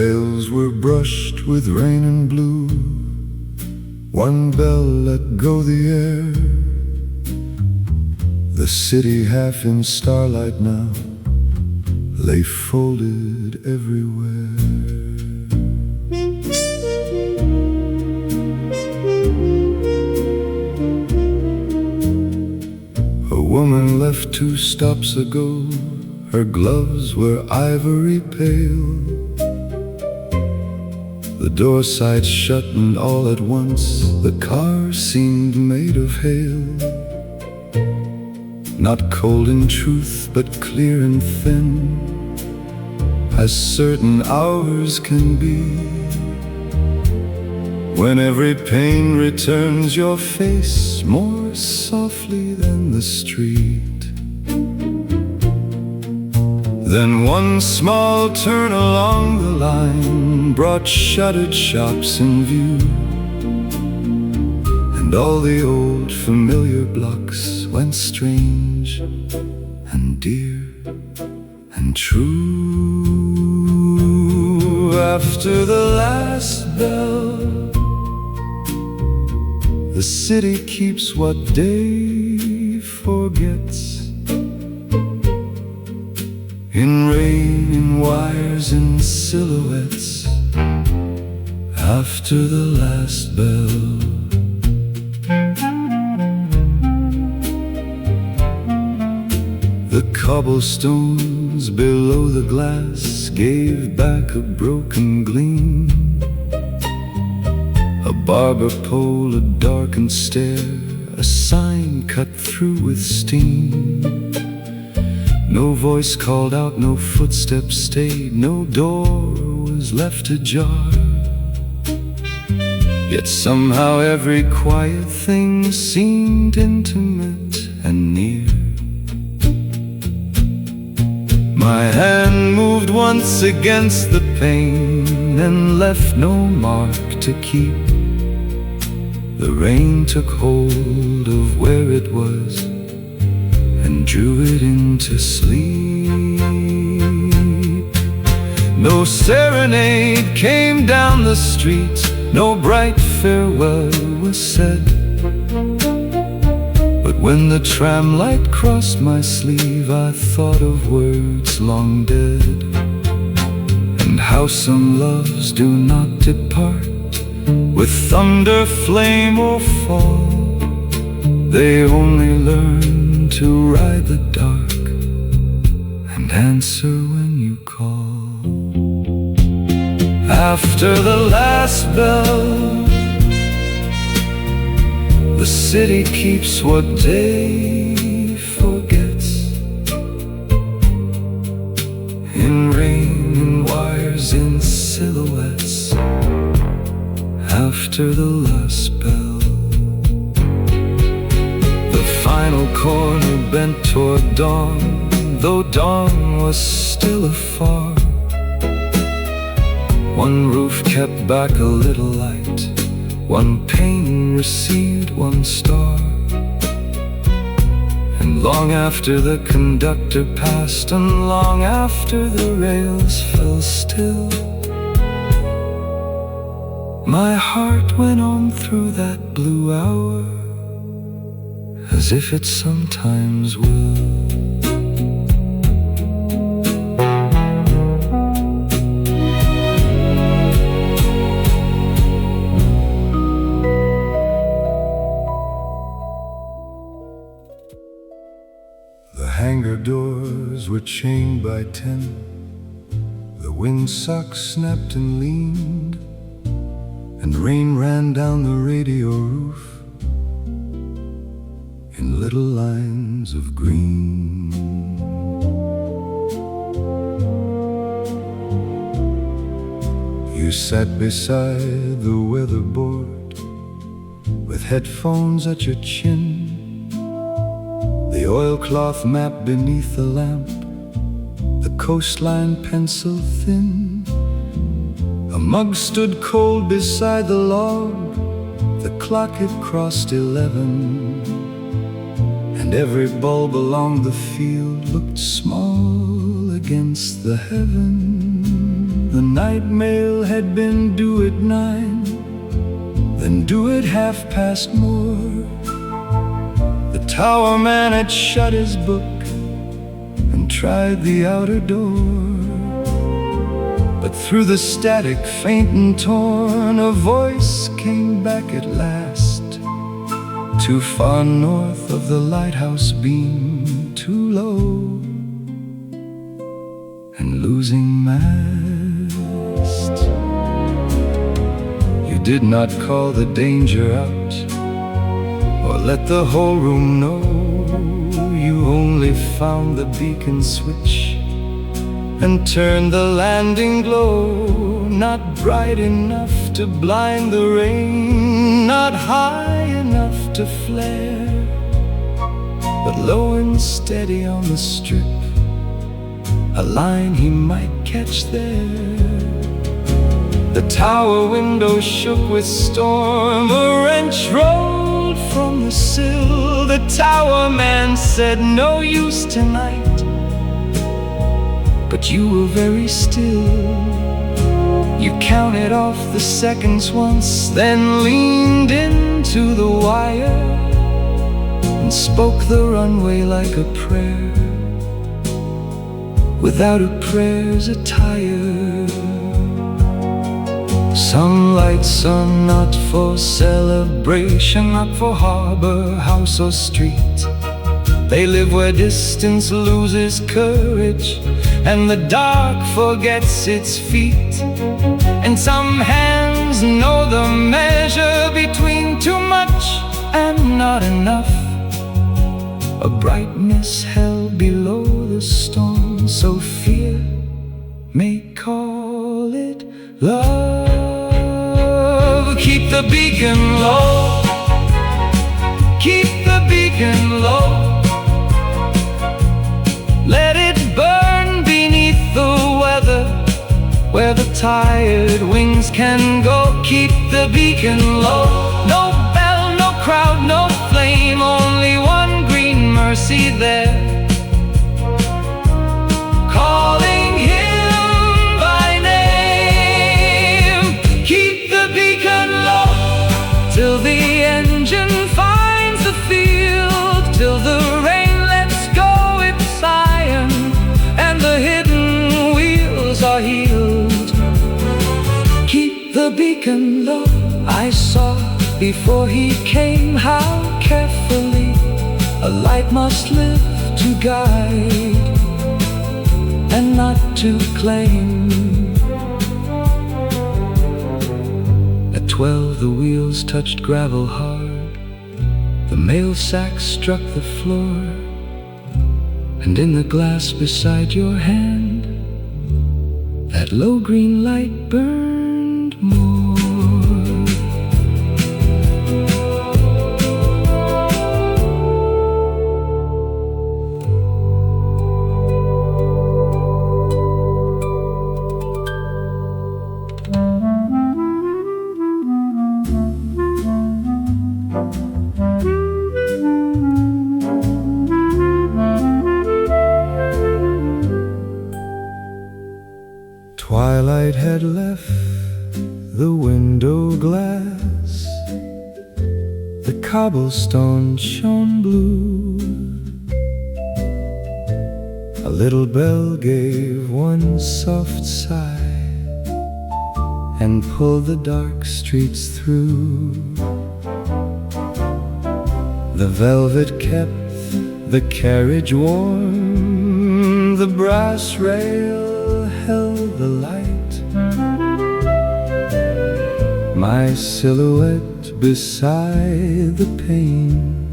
sails were brushed with rain and blue. One bell let go the air. The city, half in starlight now, lay folded everywhere. A woman left 2 stops ago. Her gloves were ivory pale. The door side shut, and all at once the car seemed made of hail. Not cold in truth, but clear and thin, as certain hours can be, when every pain returns your face more softly than the street. Then one small turn along the line brought shuttered shops in view, and all the old familiar blocks went strange and dear and true. After the last bell, the city keeps what day forgets. In rain, in wires, in silhouettes, after the last bell. The cobblestones below the glass gave back a broken gleam. A barber pole, a darkened stair, a sign cut through with steam. No voice called out, no footsteps stayed, no door was left ajar. Yet somehow every quiet thing seemed intimate and near. My hand moved once against the pane and left no mark to keep. The rain took hold of where it was and drew it into sleep. No serenade came down the street, no bright farewell was said. But when the tram light crossed my sleeve, I thought of words long dead, and how some loves do not depart with thunder, flame, or fall. They only learn to ride the dark and answer when you call. After the last bell, the city keeps what day forgets. In rain, in wires, in silhouettes, after the last bell. The final corner bent toward dawn, though dawn was still afar. One roof kept back a little light, one pane received one star. And long after the conductor passed, and long after the rails fell still, my heart went on through that blue hour, as if it sometimes will. The hangar doors were chained by 10. The windsock snapped and leaned, and rain ran down the radio roof in little lines of green. You sat beside the weatherboard with headphones at your chin, the oilcloth map beneath the lamp, the coastline pencil thin. A mug stood cold beside the log, the clock had crossed 11, and every bulb along the field looked small against the heaven The night mail had been due at 9, then due at 4:30. The tower man had shut his book and tried the outer door. But through the static, faint and torn, a voice came back at last. Too far north of the lighthouse beam, too low and losing mast. You did not call the danger out or let the whole room know. You only found the beacon switch and turned the landing glow. Not bright enough to blind the rain, not high enough to flare, but low and steady on the strip, a line he might catch there. The tower window shook with storm, a wrench rolled from the sill. The tower man said, "No use tonight," but you were very still. You counted off the seconds once, then leaned into the wire and spoke the runway like a prayer, without a prayer's attire. Some lights are not for celebration, not for harbor, house or street. They live where distance loses courage and the dark forgets its feet. And some hands know the measure between too much and not enough, a brightness held below the storm, so fear may call it love. Keep the beacon low, keep the beacon low. Let it burn beneath the weather, where the tired wings can go. Keep the beacon low. No bell, no crowd, no flame, only one green mercy there, calling him by name. Keep the beacon low till the engine finds the field, till the rain lets go its iron and the hidden wheels are healed. Keep the beacon low. I saw before he came how carefully a light must live to guide and not to claim. At 12 the wheels touched gravel hard, the mail sack struck the floor, and in the glass beside your hand, that low green light burned more. Twilight had left the window glass, the cobblestone shone blue. A little bell gave one soft sigh and pulled the dark streets through. The velvet kept the carriage warm, the brass rail held the light. My silhouette beside the pane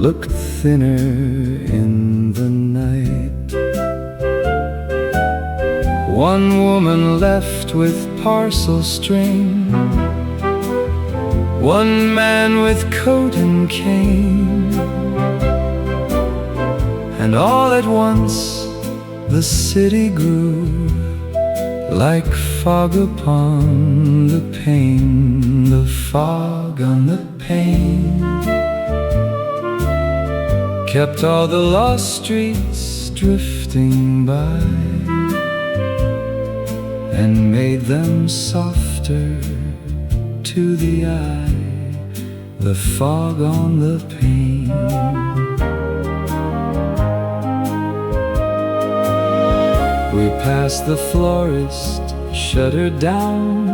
looked thinner in the night. One woman left with parcel string, one man with coat and cane, and all at once the city grew like fog upon the pane, the fog on the pane kept all the lost streets drifting by, and made them softer to the eye, the fog on the pane. We passed the florist, shuttered down,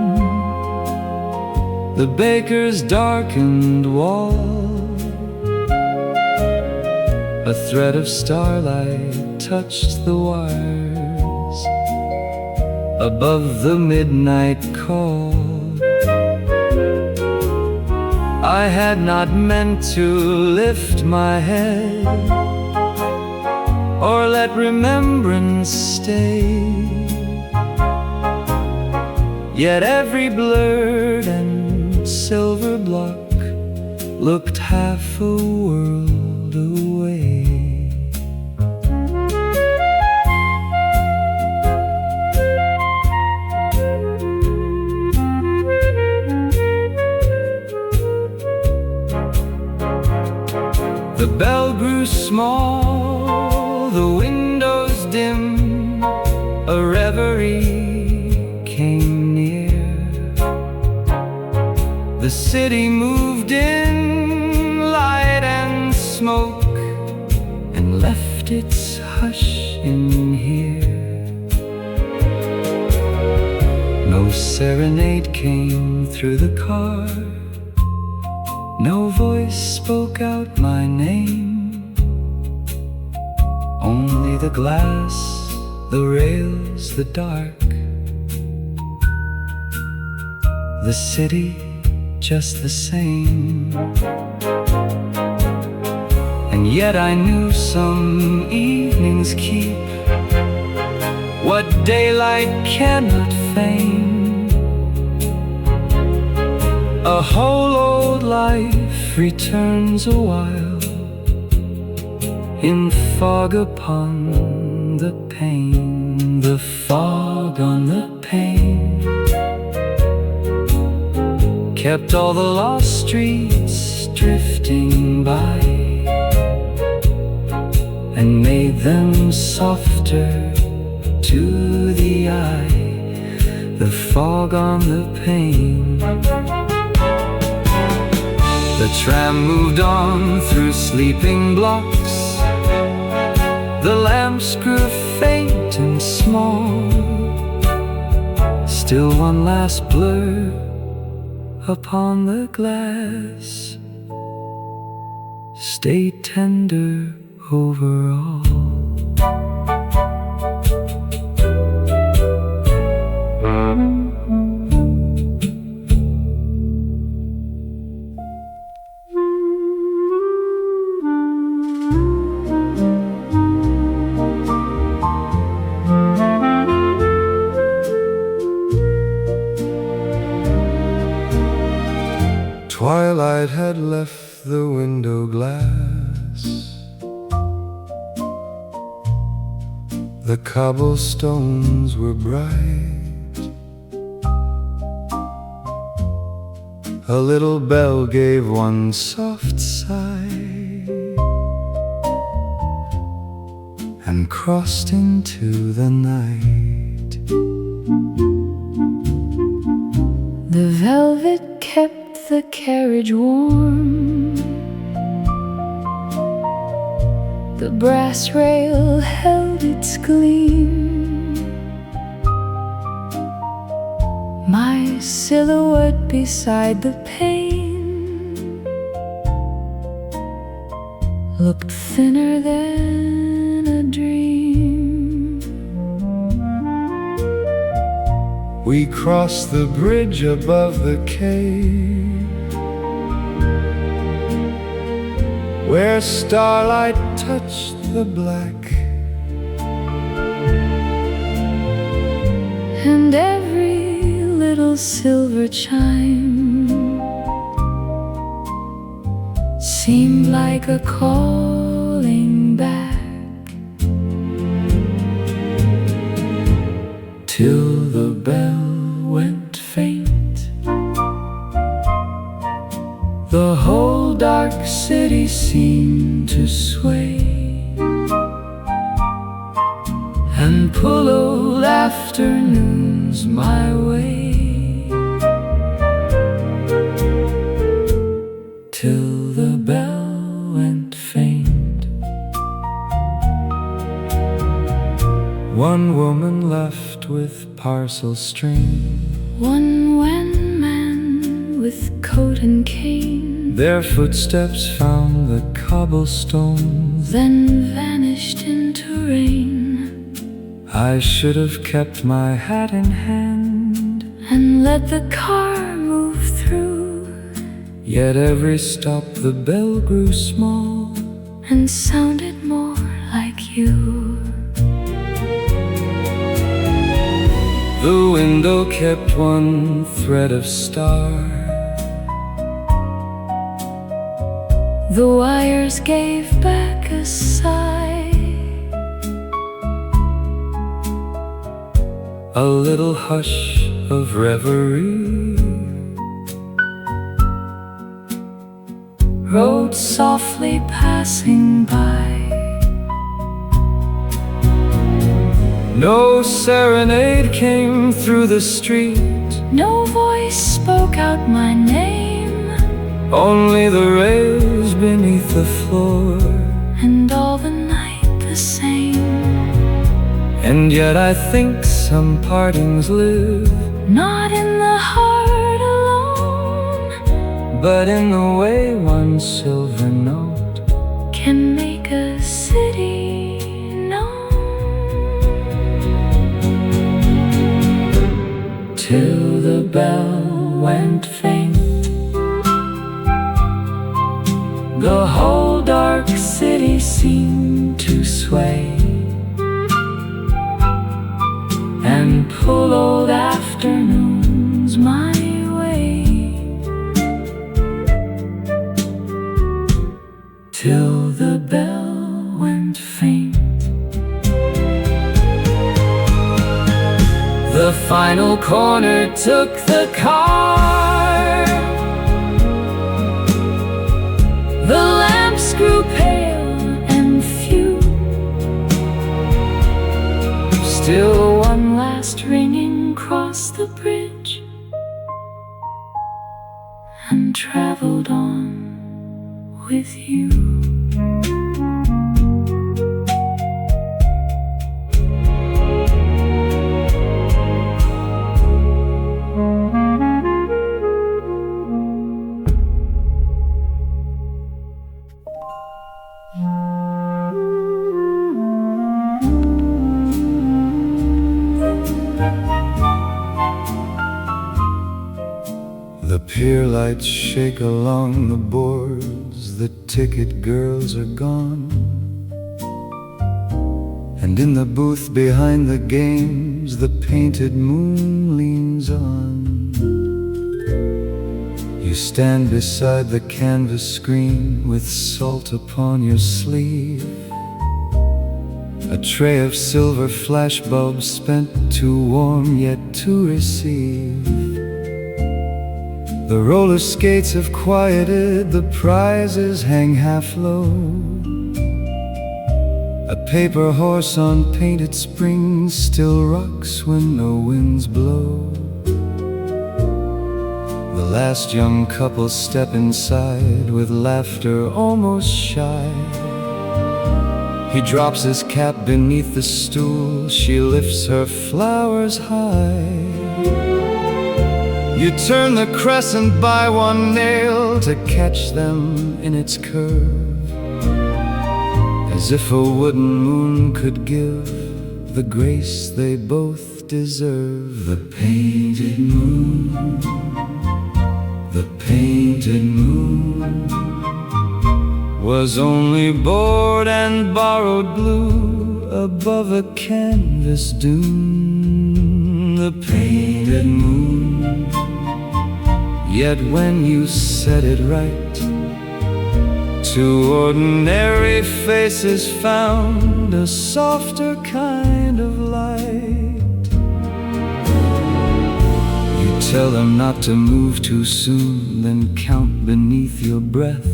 the baker's darkened wall. A thread of starlight touched the wires above the midnight call. I had not meant to lift my head or let remembrance stay, yet every blurred and silver block looked half a world away. The bell grew small, the windows dim, a reverie came near. The city moved in light and smoke and left its hush in here. No serenade came through the car, no voice spoke out my name. Only the glass, the rails, the dark, the city just the same. And yet I knew some evenings keep what daylight cannot feign. A whole old life returns a while in fog upon the pane, the fog on the pane kept all the lost streets drifting by and made them softer to the eye, the fog on the pane. The tram moved on through sleeping blocks, the lamps grew faint and small. Still one last blur upon the glass, stay tender over all. Twilight had left the window glass, the cobblestones were bright, a little bell gave one soft sigh and crossed into the night. The velvet kept the carriage warm, the brass rail held its gleam, my silhouette beside the pane looked thinner than a dream. We crossed the bridge above the cave, where starlight touched the black, and every little silver chime seemed like a calling back, till the bell went faint. The whole dark city seemed to sway and pull old afternoons my way, till the bell went faint. One woman left with parcel string, one wan man with coat and cane, their footsteps found the cobblestones, then vanished into rain. I should have kept my hat in hand and let the car move through, yet every stop the bell grew small and sounded more like you. The window kept one thread of star, the wires gave back a sigh, a little hush of reverie rode softly passing by. No serenade came through the street, No voice spoke out my name, only the rays beneath the floor, and all the night the same. and yet I think some partings live, Not in the heart alone, but in the way one silver note can make a city known. till the bell went faint. The whole dark city seemed to sway and pull old afternoons my way, till the bell went faint. The final corner took the car, the lamps grew pale and few, still one last ringing crossed the bridge and traveled on with you. The pier lights shake along the boards, the ticket girls are gone, and in the booth behind the games the painted moon leans on. You stand beside the canvas screen with salt upon your sleeve, a tray of silver flashbulbs spent too warm yet to receive. The roller skates have quieted, the prizes hang half low, a paper horse on painted springs still rocks when no winds blow. The last young couple step inside with laughter almost shy. He drops his cap beneath the stool, she lifts her flowers high. You turn the crescent by one nail to catch them in its curve, as if a wooden moon could give the grace they both deserve. The painted moon, the painted moon was only bored and borrowed blue above a canvas dune. The painted moon, yet when you set it right, two ordinary faces found a softer kind of light. You tell them not to move too soon, then count beneath your breath.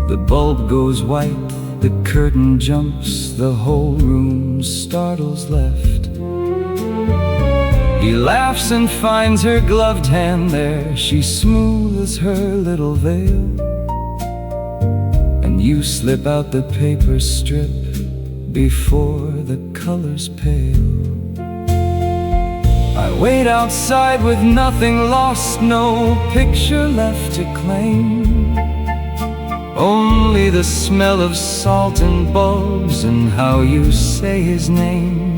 The bulb goes white, the curtain jumps, the whole room startles left. He laughs and finds her gloved hand there. She smooths her little veil, and you slip out the paper strip before the colors pale. I wait outside with nothing lost, no picture left to claim, only the smell of salt and bulbs and how you say his name.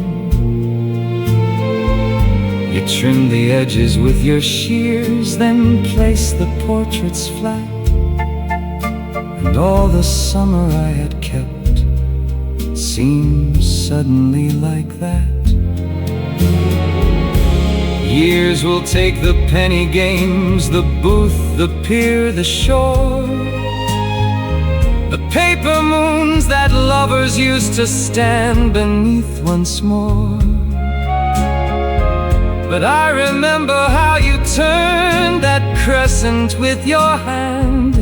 You trim the edges with your shears, then place the portraits flat, and all the summer I had kept seems suddenly like that. Years will take the penny games, the booth, the pier, the shore, the paper moons that lovers used to stand beneath once more. But I remember how you turned that crescent with your hand,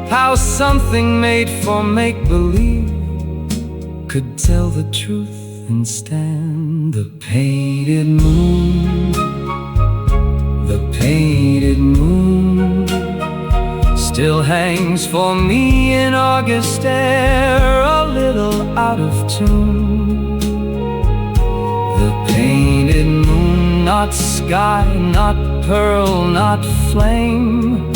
how something made for make-believe could tell the truth and stand. The painted moon, the painted moon still hangs for me in August air, a little out of tune. The painted moon, not sky, not pearl, not flame,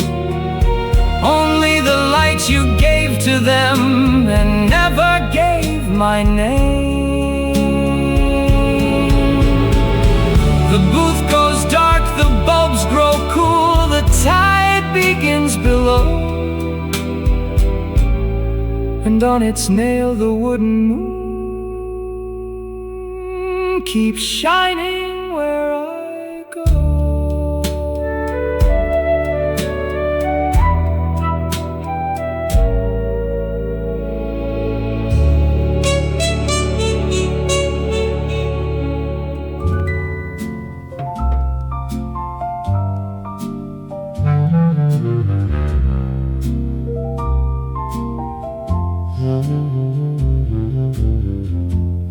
only the light you gave to them and never gave my name. The booth goes dark, the bulbs grow cool, the tide begins below, and on its nail the wooden moon keeps shining where I go.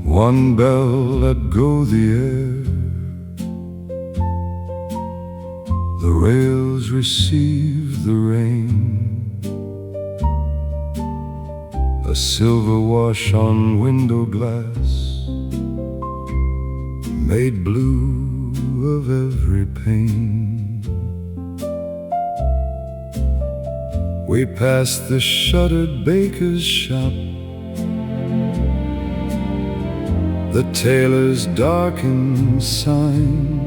One bell let go the air, the rails receive the rain, a silver wash on window glass made blue of every pane. We passed the shuttered baker's shop, the tailor's darkened sign,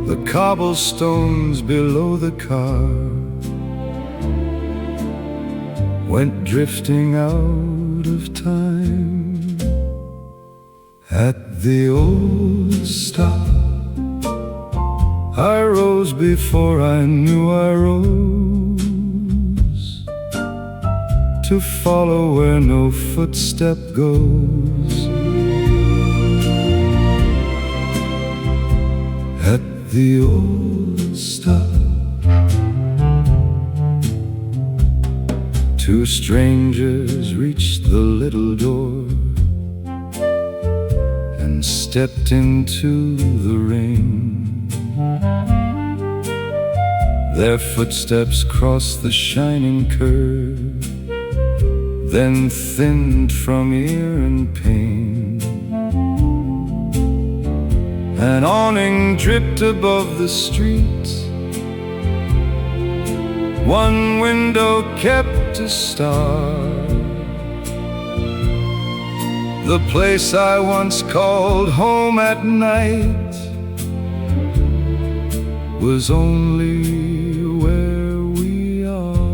the cobblestones below the car went drifting out of time. At the old stop, I rose before I knew I rose, to follow where no footstep goes. At the old stop, two strangers reached the little door and stepped into the rain. Their footsteps crossed the shining curve, then thinned from ear and pain. An awning dripped above the street, one window kept a star. The place I once called home at night was only where we are.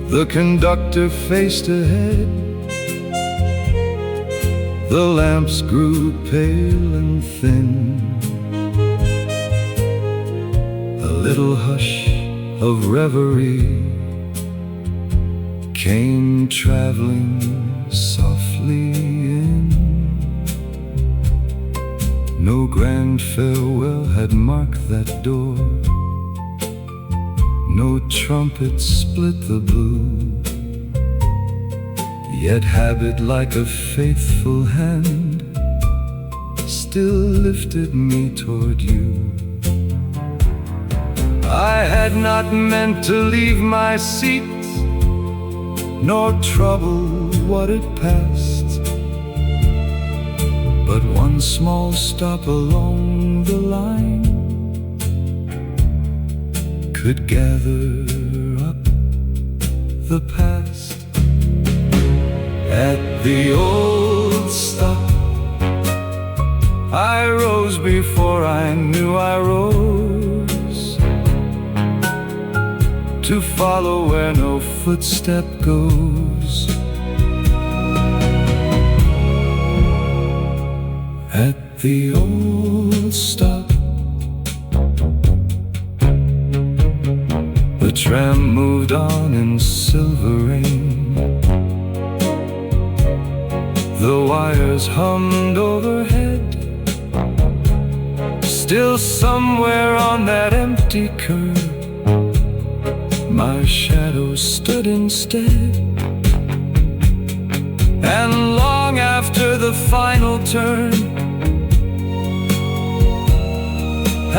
The conductor faced ahead, the lamps grew pale and thin. A little hush of reverie came traveling softly in. No grand farewell had marked that door, no trumpet split the blue. Yet habit, like a faithful hand, still lifted me toward you. I had not meant to leave my seat, nor trouble what it passed, but one small stop along the line could gather up the past. At the old stop, I rose before I knew I rose, to follow where no footstep goes. At the old stop, the tram moved on in silver rain. The wires hummed overhead. Still somewhere on that empty curb, my shadow stood instead. And long after the final turn,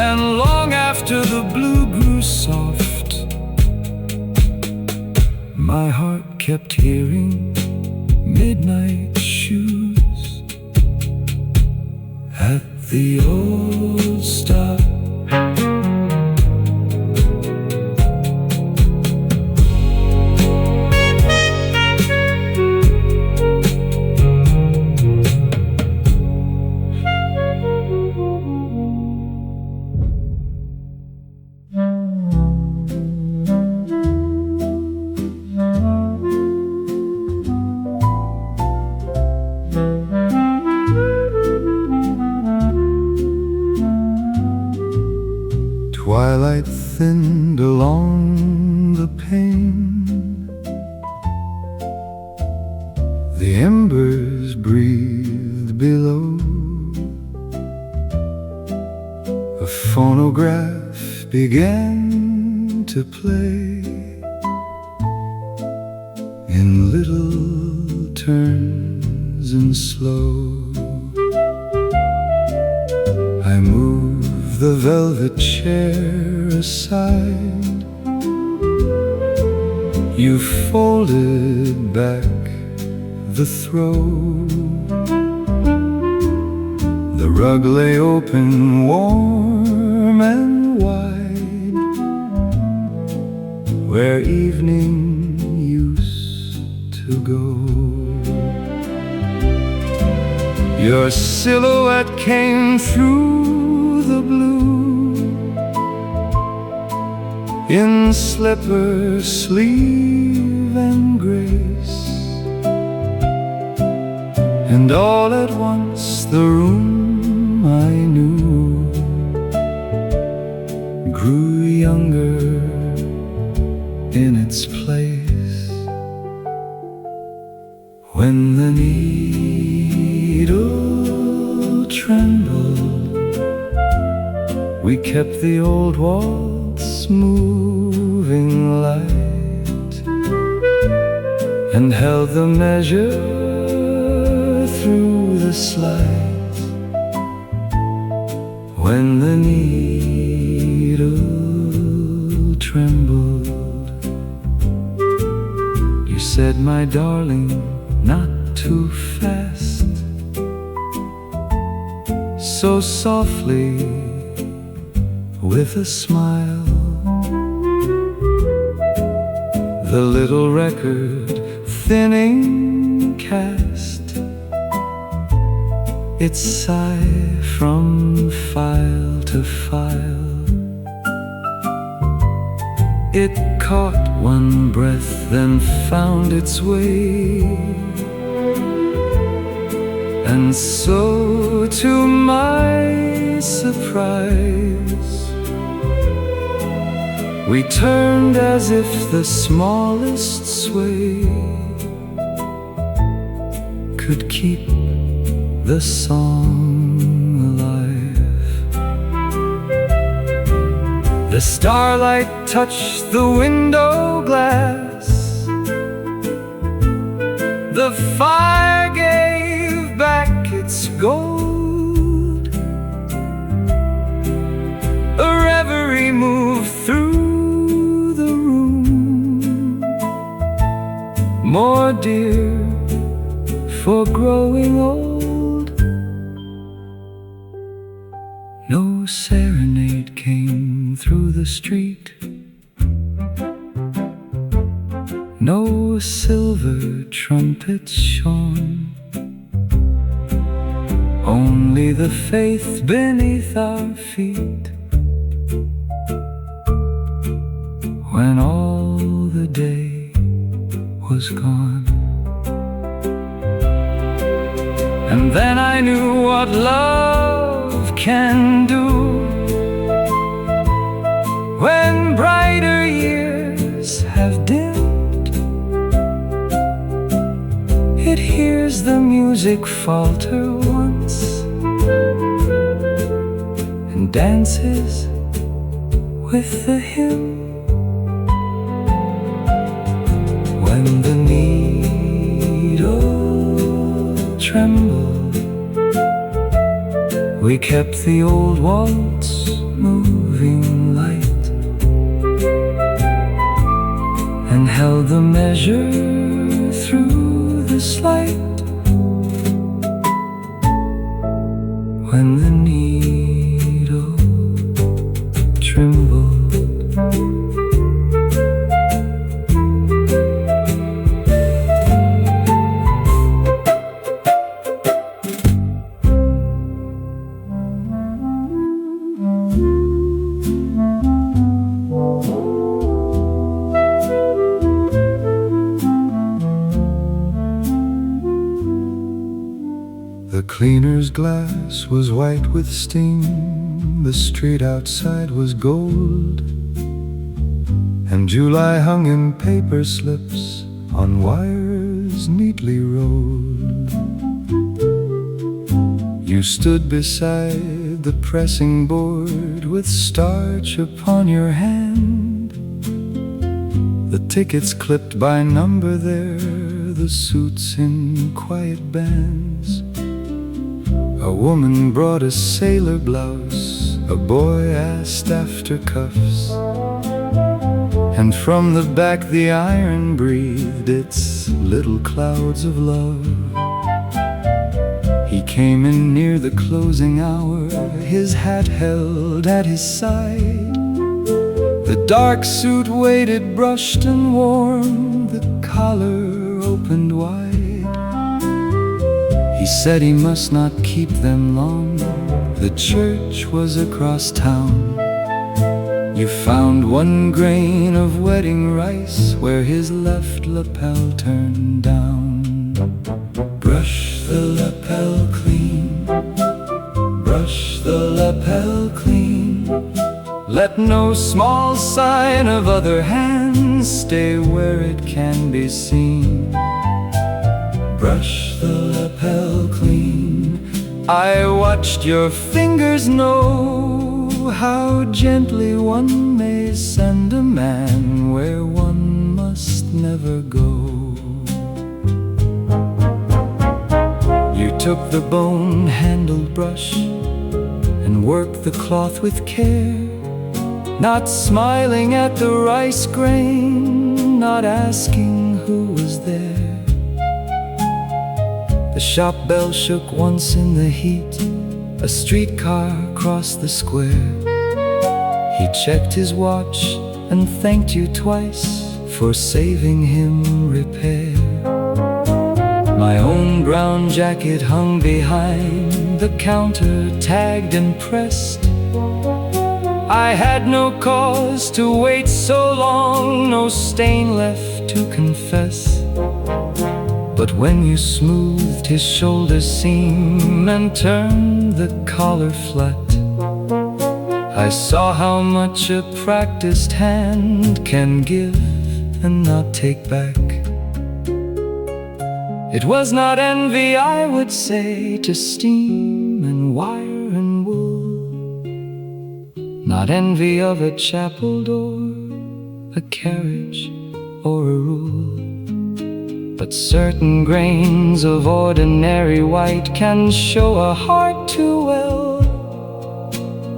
and long after the blue grew soft, my heart kept hearing midnight shoes at the old stop. Twilight thinned along the pane. The embers breathed below. A phonograph began to play in little turns and slow. I moved the velvet chair aside. You folded back the throw. The rug lay open, warm and wide, where evening used to go. Your silhouette came through the blue, in slipper, sleeve and grace. And all at once the room I knew grew younger in its place. When the needle trembled, we kept the old waltz moving light, and held the measure through the slides. When the needle trembled, you said, my darling, not too fast, so softly, with a smile. The little record thinning cast its sigh from file to file. It caught one breath, then found its way. And so, to my surprise, we turned as if the smallest sway could keep the song alive. The starlight touched the window glass. The fire gave back its gold. A reverie moved through the room, more dear for growing old. No serenade came through the street, no silver trumpets shone, only the faith beneath our feet. When all the day was gone, and then I knew what love can do. When brighter years have dimmed, it hears the music falter once and dances with the hymn. When the needle trembled, we kept the old waltz moving light and held the measure through the slight. When the needle trembled, the cleaner's glass was white with steam, the street outside was gold, and July hung in paper slips on wires neatly rolled. You stood beside the pressing board with starch upon your hand, the tickets clipped by number there, the suits in quiet bands. A woman brought a sailor blouse, a boy asked after cuffs, and from the back the iron breathed its little clouds of love. He came in near the closing hour, his hat held at his side. The dark suit waited brushed and warm, the collar opened wide. He said he must not keep them long, the church was across town. You found one grain of wedding rice where his left lapel turned down. Brush the lapel clean, brush the lapel clean. Let no small sign of other hands stay where it can be seen. Brush the lapel clean. I watched your fingers know how gently one may send a man where one must never go. You took the bone-handled brush and worked the cloth with care, not smiling at the rice grain, not asking who was there. The shop bell shook once in the heat, a streetcar crossed the square. He checked his watch and thanked you twice for saving him repair. My own brown jacket hung behind the counter, tagged and pressed. I had no cause to wait so long, no stain left to confess. But when you smoothed his shoulder seam and turned the collar flat, I saw how much a practiced hand can give and not take back. It was not envy, I would say, to steam and wire and wool, not envy of a chapel door, a carriage or a rule. but certain grains of ordinary white can show a heart too well.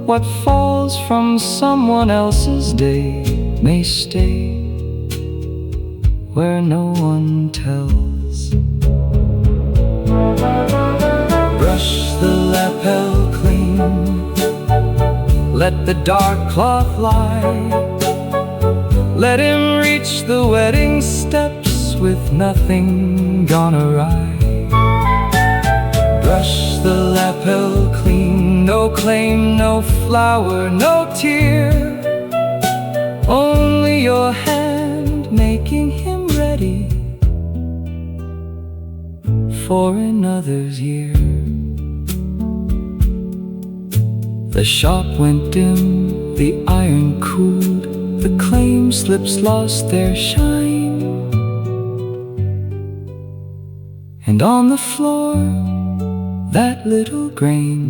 What falls from someone else's day may stay where no one tells. Brush the lapel clean, let the dark cloth lie. Let him reach the wedding steps with nothing gone awry. Brush the lapel clean, no claim, no flower, no tear. Only your hand making him ready for another's year. The shop went dim, the iron cooled, the claim slips lost their shine. And on the floor, that little grain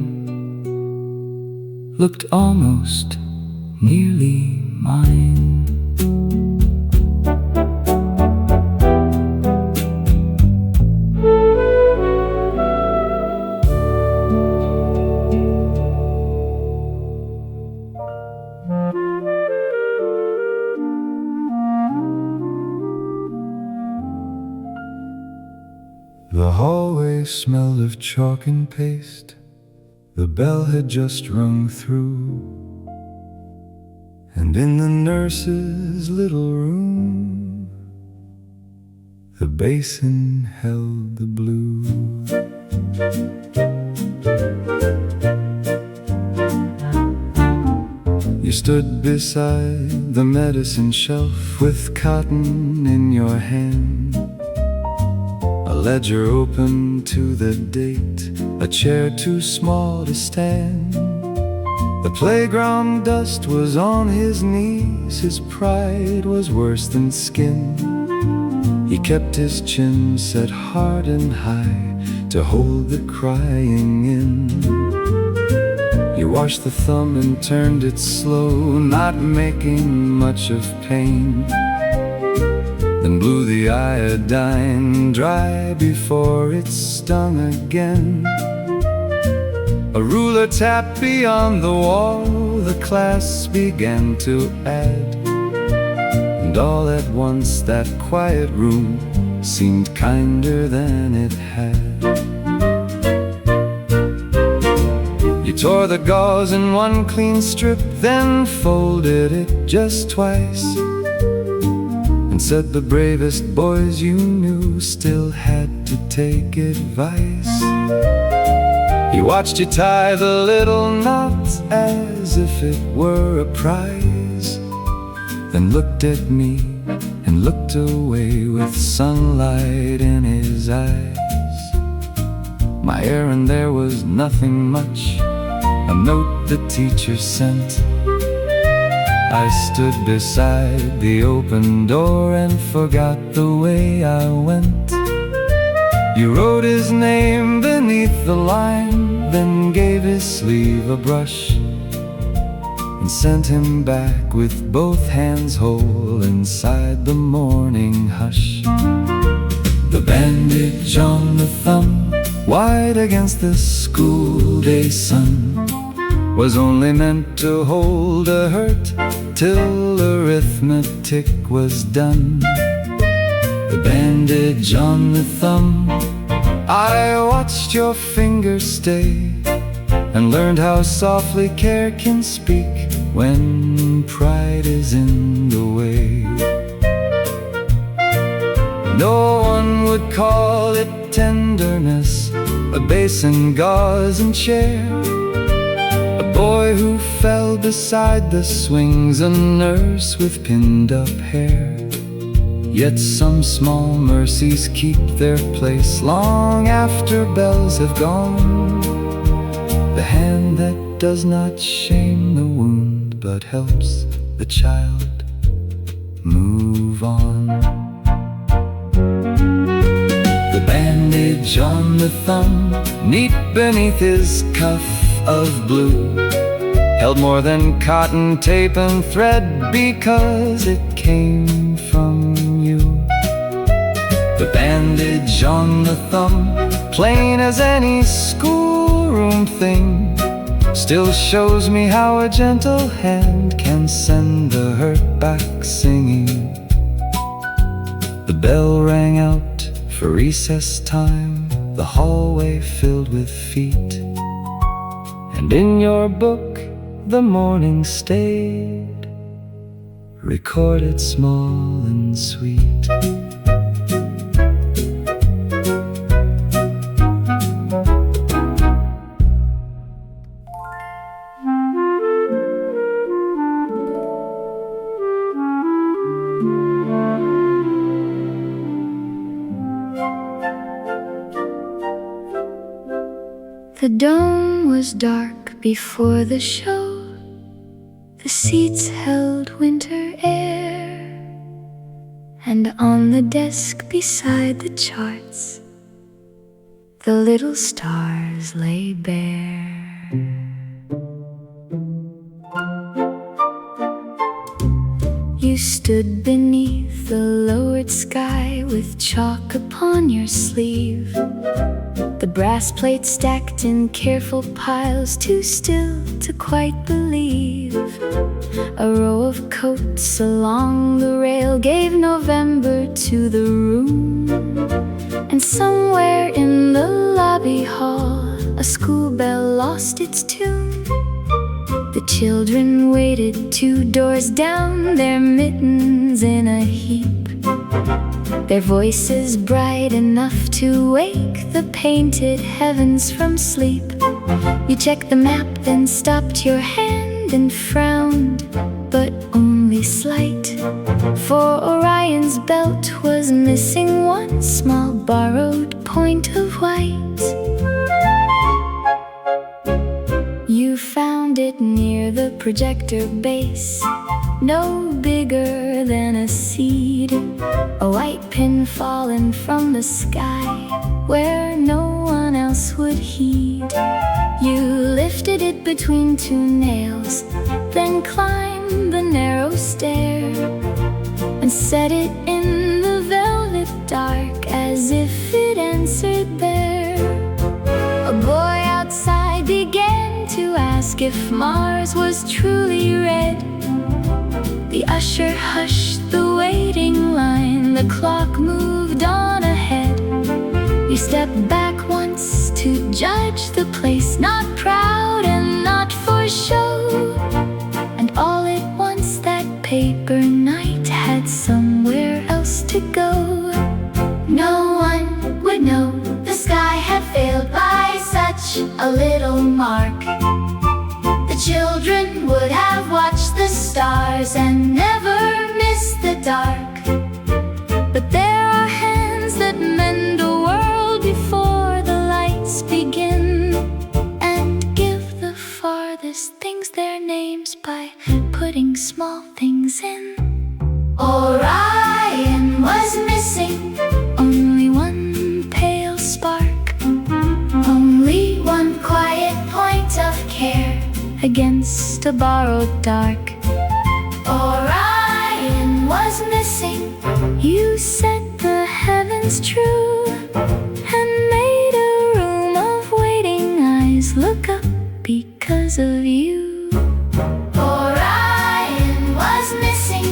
looked almost nearly mine. The hallway smelled of chalk and paste. The bell had just rung through, and in the nurse's little room, the basin held the blue. You stood beside the medicine shelf with cotton in your hand, a ledger open to the date, a chair too small to stand. The playground dust was on his knees, his pride was worse than skin. He kept his chin set hard and high to hold the crying in. He washed the thumb and turned it slow, not making much of pain. Then blew the iodine dry before it stung again. A ruler tapped beyond the wall, the class began to add, and all at once that quiet room seemed kinder than it had. You tore the gauze in one clean strip, then folded it just twice, and said the bravest boys you knew still had to take advice. He watched you tie the little knots as if it were a prize, then looked at me and looked away with sunlight in his eyes. My errand there was nothing much, a note the teacher sent. I stood beside the open door and forgot the way I went. You wrote his name beneath the line, then gave his sleeve a brush, and sent him back with both hands whole inside the morning hush. The bandage on the thumb, wide against the school day sun, was only meant to hold a hurt till arithmetic was done. The bandage on the thumb, I watched your fingers stay, and learned how softly care can speak when pride is in the way. No one would call it tenderness, a basin, gauze and chair, a boy who fell beside the swings, a nurse with pinned up hair. Yet some small mercies keep their place long after bells have gone. The hand that does not shame the wound, but helps the child move on. The bandage on the thumb, neat beneath his cuff of blue, held more than cotton, tape and thread, because it came from you. The bandage on the thumb, plain as any schoolroom thing, still shows me how a gentle hand can send the hurt back singing. The bell rang out for recess time, the hallway filled with feet, and in your book the morning stayed, recorded small and sweet. The dome was dark before the show. The seats held winter air, and on the desk beside the charts, the little stars lay bare. You stood beneath the lowered sky with chalk upon your sleeve, the brass plates stacked in careful piles, too still to quite believe. A row of coats along the rail gave November to the room, and somewhere in the lobby hall a school bell lost its tune. The children waited 2 doors down, their mittens in a heap, their voices bright enough to wake the painted heavens from sleep. You checked the map, then stopped your hand and frowned, but only slight, for Orion's belt was missing one small borrowed point of white. You found it near the projector base, no bigger than a seed, a white pin fallen from the sky where no one else would heed. You lifted it between 2 nails, then climbed the narrow stair and set it in the velvet dark as if it answered there. A boy outside began to ask if Mars was truly red. The usher hushed the waiting line, the clock moved on ahead. You stepped back once to judge the place, not proud and not for show, and all at once that paper night had somewhere else to go. No one would know the sky had failed by such a little mark. The children would have watched the stars and never missed the dark. But there are hands that mend a world before the lights begin, and give the farthest things their names by putting small things in. Orion was missing only one pale spark, only one quiet point of care against a borrowed dark. Orion was missing. You set the heavens true and made a room of waiting eyes look up because of you. Orion was missing,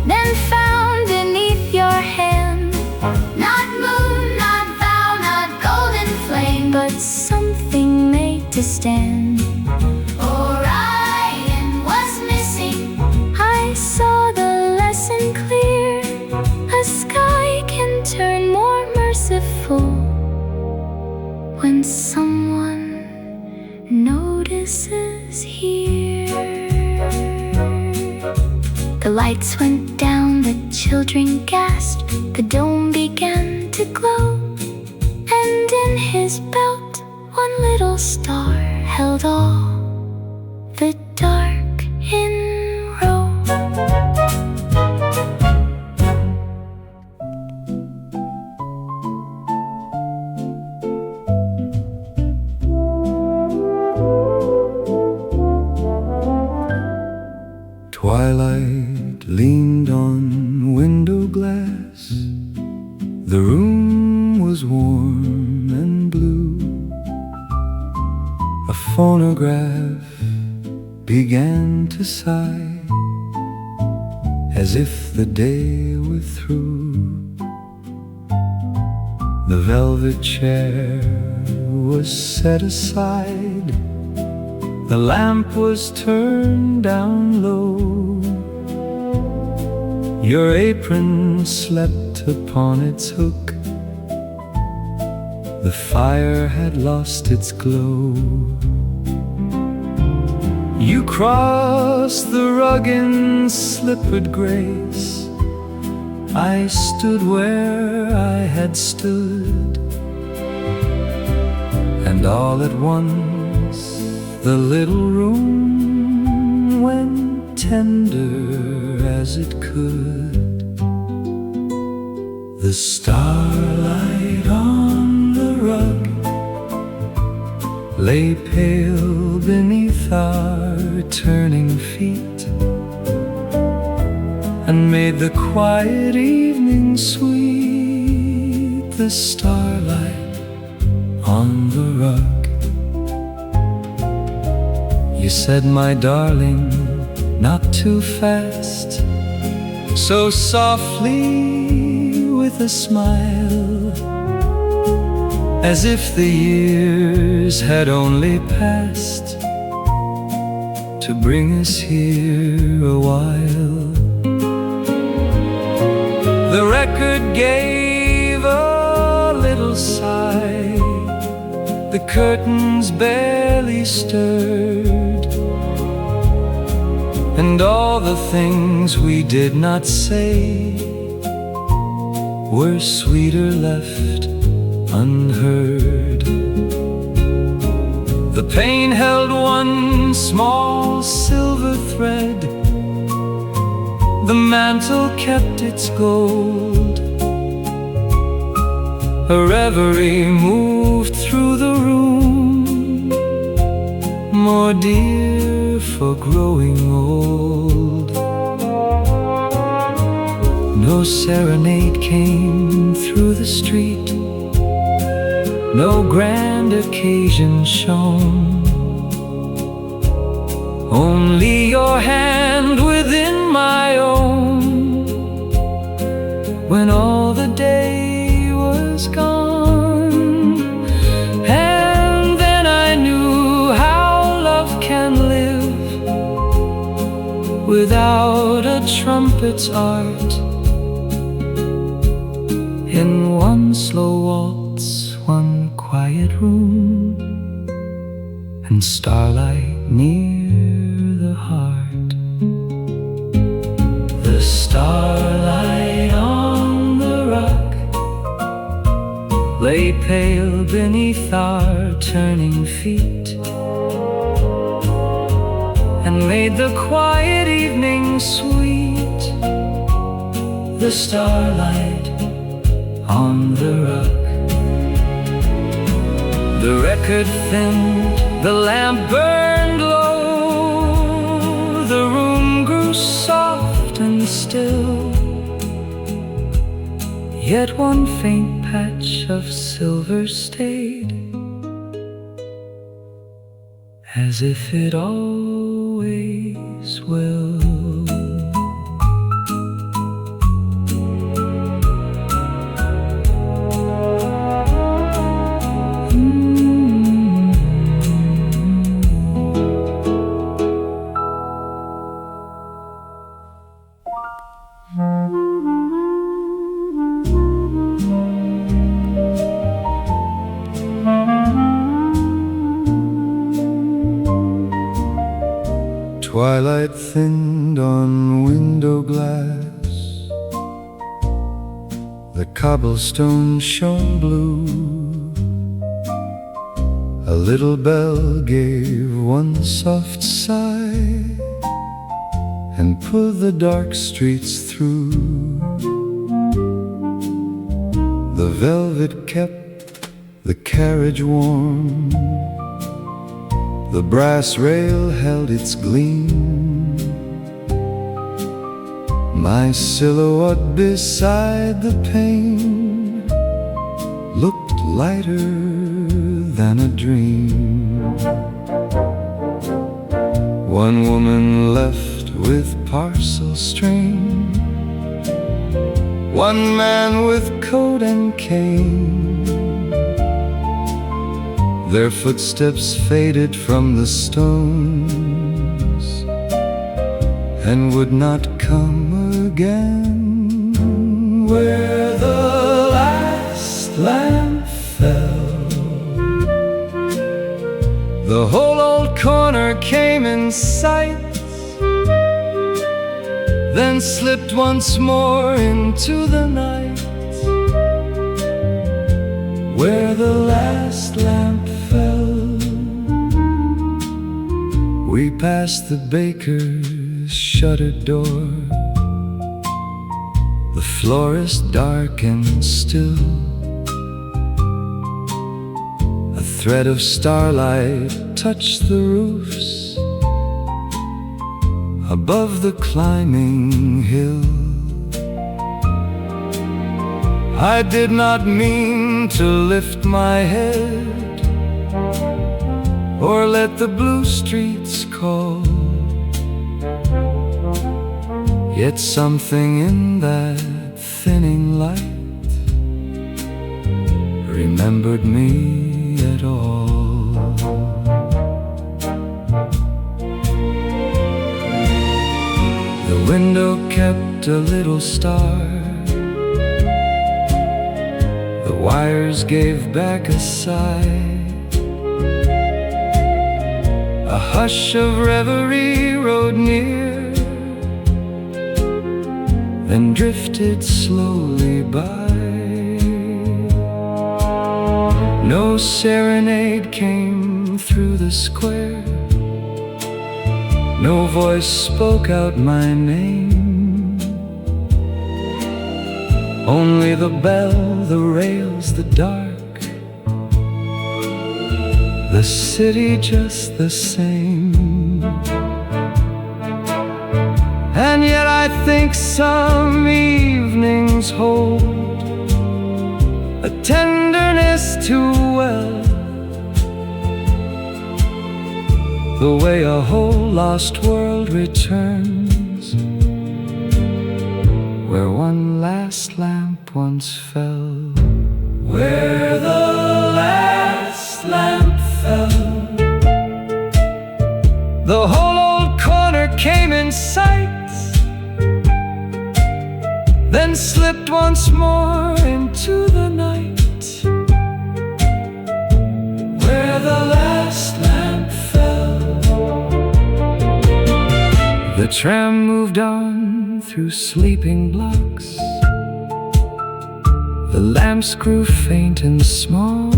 then found beneath your hand, not moon, not vow, not golden flame, but something made to stand. Orion was missing. I saw the lesson clear. A sky can turn more merciful when someone notices here. The lights went down, the children gasped, the dome began to glow, and in his belt one little star held all the dark in row. Twilight leaned on window glass. The room A phonograph began to sigh, as if the day were through. The velvet chair was set aside, the lamp was turned down low. Your apron slept upon its hook, the fire had lost its glow. You crossed the rug in slippered grace, I stood where I had stood, and all at once the little room went tender as it could. The starlight on the rug lay pale beneath our turning feet, and made the quiet evening sweet. The starlight on the rug. You said, my darling, not too fast, so softly with a smile, as if the years had only passed to bring us here a while. The record gave a little sigh, the curtains barely stirred, and all the things we did not say were sweeter left unheard. The pane held one small silver thread, the mantle kept its gold. A reverie moved through the room, more dear for growing old. No serenade came through the street, no grand occasion shone, only your hand within my own, when all the day was gone. And then I knew how love can live without a trumpet's art, in one slow waltz, one quiet room, and starlight near the heart. The starlight on the rug lay pale beneath our turning feet, and made the quiet evening sweet. The starlight on the rug. The record thinned, the lamp burned low, the room grew soft and still, yet one faint patch of silver stayed, as if it always will. Twilight thinned on window glass, the cobblestone shone blue. A little bell gave one soft sigh and pulled the dark streets through. The velvet kept the carriage warm, the brass rail held its gleam. My silhouette beside the pane looked lighter than a dream. One woman left with parcel string, one man with coat and cane. Their footsteps faded from the stones and would not come again. Where the last lamp fell, the whole old corner came in sight, then slipped once more into the night. Where the last lamp fell, we passed the baker's shuttered door, the florist dark and still. A thread of starlight touched the roofs above the climbing hill. I did not mean to lift my head or let the blue streets call, yet something in that thinning light remembered me at all. The window kept a little star, the wires gave back a sigh. A hush of reverie rode near, then drifted slowly by. No serenade came through the square, no voice spoke out my name. Only the bell, the rails, the dark, the city just the same. And yet I think some evenings hold a tenderness too well, the way a whole lost world returns where one last lamp once fell. Where the last lamp fell, the whole old corner came in sight, then slipped once more into the night. Where the last lamp fell, the tram moved on through sleeping blocks, the lamps grew faint and small.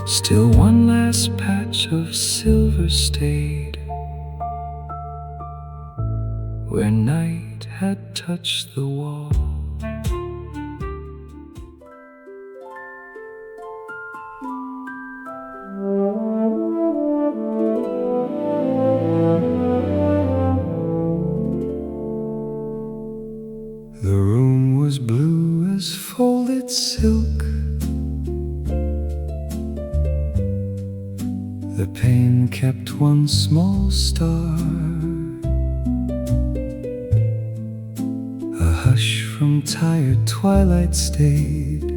Still one last patch of silver stayed where night had touched the wall. The room was blue as folded silk, the pane kept one small star. A hush from tired twilight stayed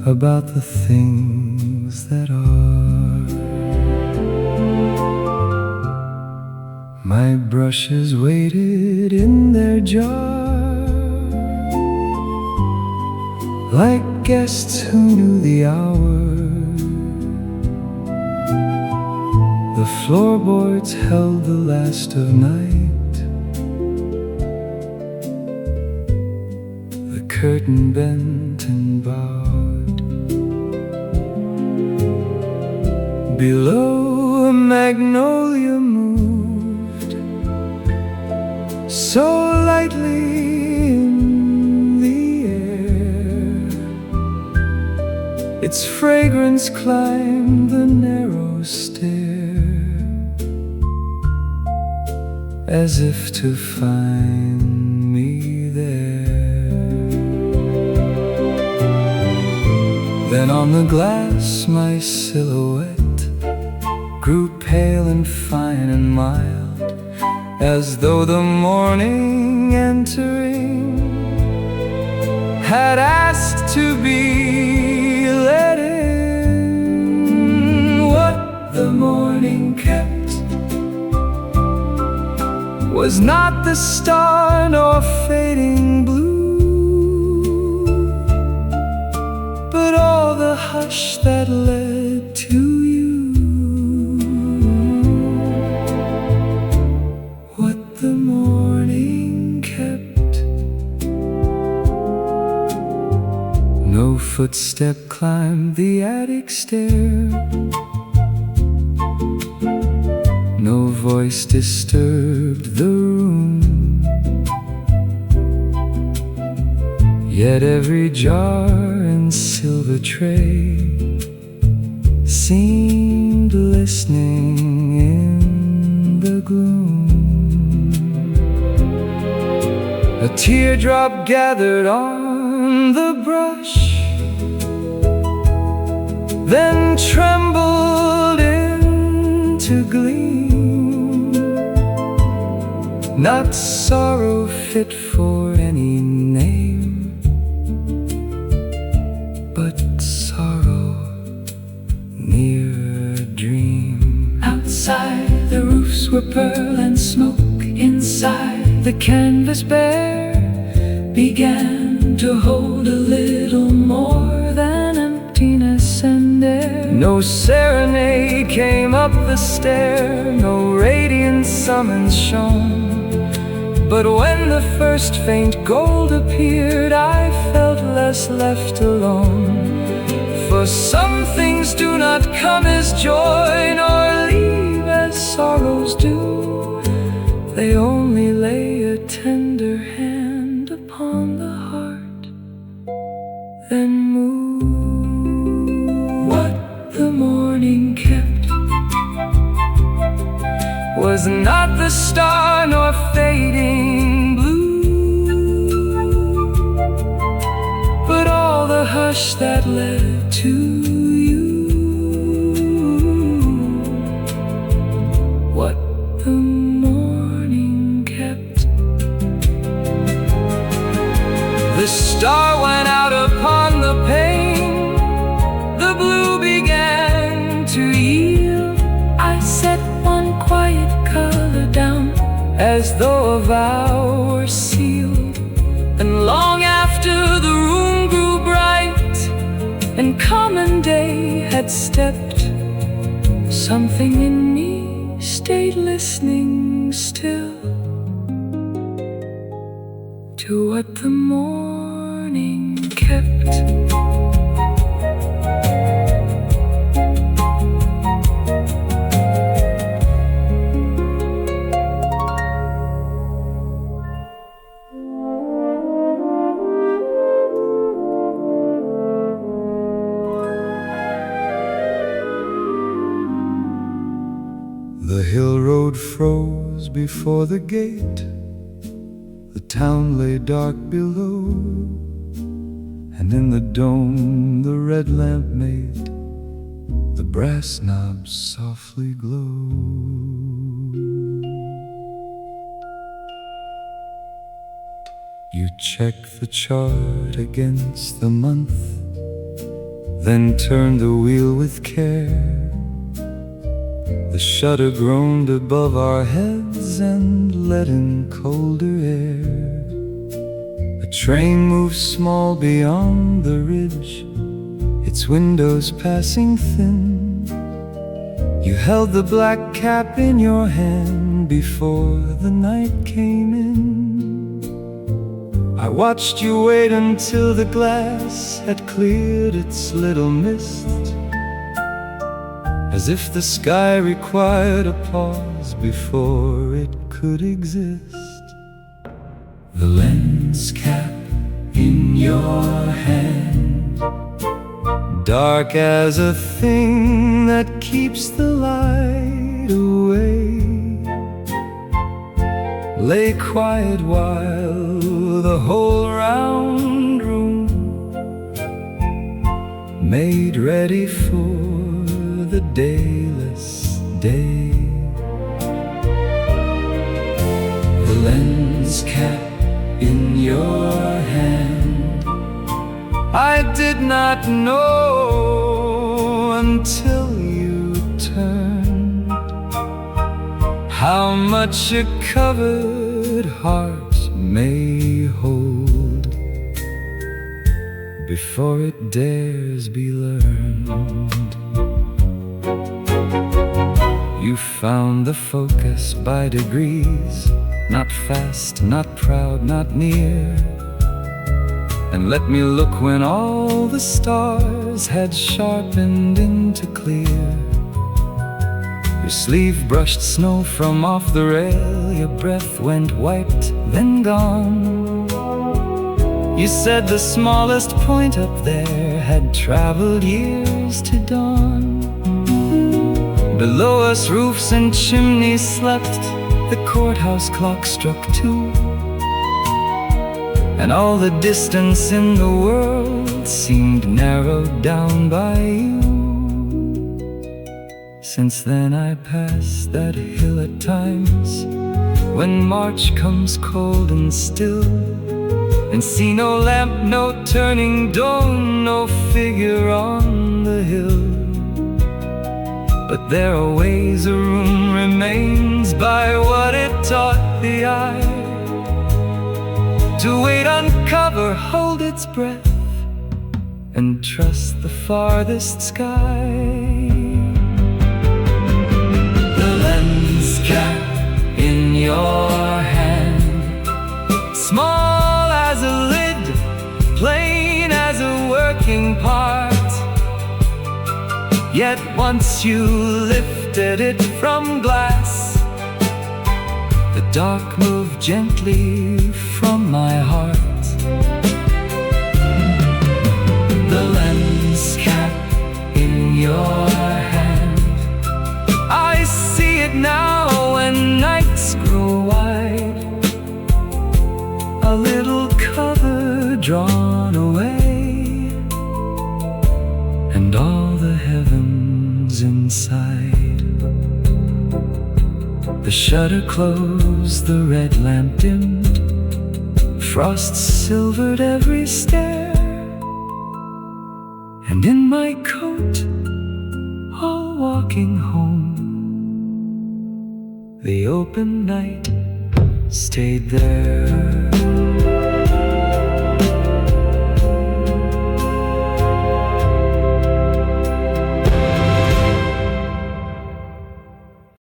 about the things that are. My brushes waited in their jar, like guests who knew the hour. The floorboards held the last of night, the curtain bent and bowed. Below, a magnolia moved so lightly in the air, its fragrance climbed the narrow stair, as if to find me there. Then on the glass my silhouette grew pale and fine and mild, as though the morning entering had asked to be let in. What the morning kept was not the star nor fading blue, but all the hush that led to you. What the morning kept. No footstep climbed the attic stair, no voice disturbed the room, yet every jar and silver tray seemed listening in the gloom. A teardrop gathered on the brush, then trembled into gleam. Not sorrow fit for any name, but sorrow near a dream. Outside the roofs were pearl and smoke. Inside the canvas bare began to hold a little more than emptiness and air. No serenade came up the stair, no radiant summons shone, but when the first faint gold appeared, I felt less left alone. For some things do not come as joy, nor leave as sorrows do. They only lay a tender hand upon the heart, then move. What the morning kept was not the star nor fading blue, but all the hush that led to you. What the morning kept. The star went out upon the pane, the blue began to yield. I set one quiet color down, as though a vow were sealed. And long after the room grew bright and common day had stepped, something in me stayed listening still to what the morning kept. The hill road froze before the gate, the town lay dark below, and in the dome the red lamp made the brass knobs softly glow. You check the chart against the month, then turn the wheel with care. The shutter groaned above our heads and let in colder air. A train moved small beyond the ridge, its windows passing thin. You held the black cap in your hand before the night came in. I watched you wait until the glass had cleared its little mist, as if the sky required a pause before it could exist. The lens cap in your hand, dark as a thing that keeps the light away, lay quiet while the whole round room made ready for the dayless day. The lens cap in your hand, I did not know until you turned how much a covered heart may hold before it dares be learned. You found the focus by degrees, not fast, not proud, not near, and let me look when all the stars had sharpened into clear. Your sleeve brushed snow from off the rail, your breath went wiped, then gone. You said the smallest point up there had traveled years to dawn. Below us roofs and chimneys slept, the courthouse clock struck 2, and all the distance in the world seemed narrowed down by you. Since then I pass that hill at times, when March comes cold and still, and see no lamp, no turning dome, no figure on the hill. But there are ways a room remains by what it taught the eye, to wait, uncover, hold its breath, and trust the farthest sky. The lens cap in your hand, small as a lid, plain as a working part, yet once you lifted it from glass, the dark moved gently from my heart. The lens cap in your hand, I see it now when nights grow wide, a little cover drawn away, and all the heavens inside. The shutter closed, the red lamp dimmed, frost silvered every stair, and in my coat, all walking home, the open night stayed there.